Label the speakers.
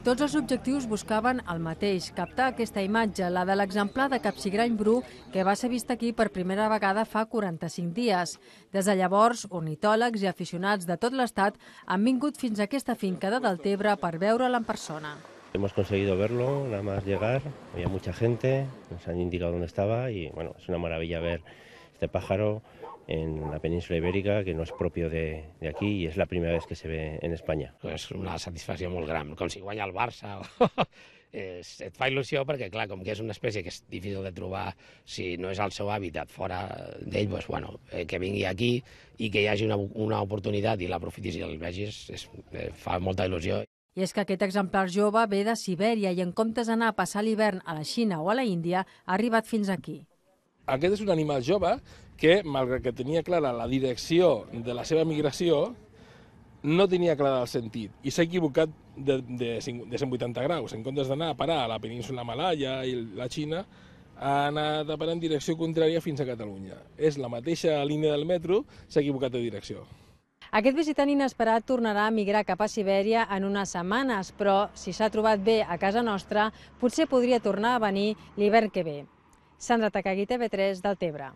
Speaker 1: Tots els objectius buscaven el mateix, captar aquesta imatge, la de l'exemplar de capsigrany bru que va ser vist aquí per primera vegada fa 45 dies. Des de llavors, ornitòlegs i aficionats de tot l'estat han vingut fins a aquesta finca de Deltebre per veure'l en persona.
Speaker 2: Hemos conseguido verlo, nada más llegar, había mucha gente, nos han indicado dónde estaba y bueno, es una maravilla ver este pájaro en la península ibérica, que no és propio de aquí i és la primera vez que se ve en Espanya.
Speaker 3: És una satisfacció molt gran, com si guanya el Barça. Et fa il·lusió perquè, clar, com que és una espècie que és difícil de trobar si no és el seu hàbitat fora d'ell, doncs, bueno, que vingui aquí i que hi hagi una oportunitat i l'aprofitis i el vegis, fa molta il·lusió.
Speaker 1: I és que aquest exemplar jove ve de Sibèria i en comptes d'anar a passar l'hivern a la Xina o a la Índia, ha arribat fins aquí.
Speaker 4: Aquest és un animal jove que, malgrat que tenia clara la direcció de la seva migració, no tenia clara el sentit i s'ha equivocat de 180 graus. En comptes d'anar a parar a la península Malaia i la Xina, ha anat a parar en direcció contrària fins a Catalunya. És la mateixa línia del metro, s'ha equivocat de direcció.
Speaker 1: Aquest visitant inesperat tornarà a migrar cap a Sibèria en unes setmanes, però si s'ha trobat bé a casa nostra, potser podria tornar a venir l'hivern que ve. Sandra Takagi, TV3, Deltebre.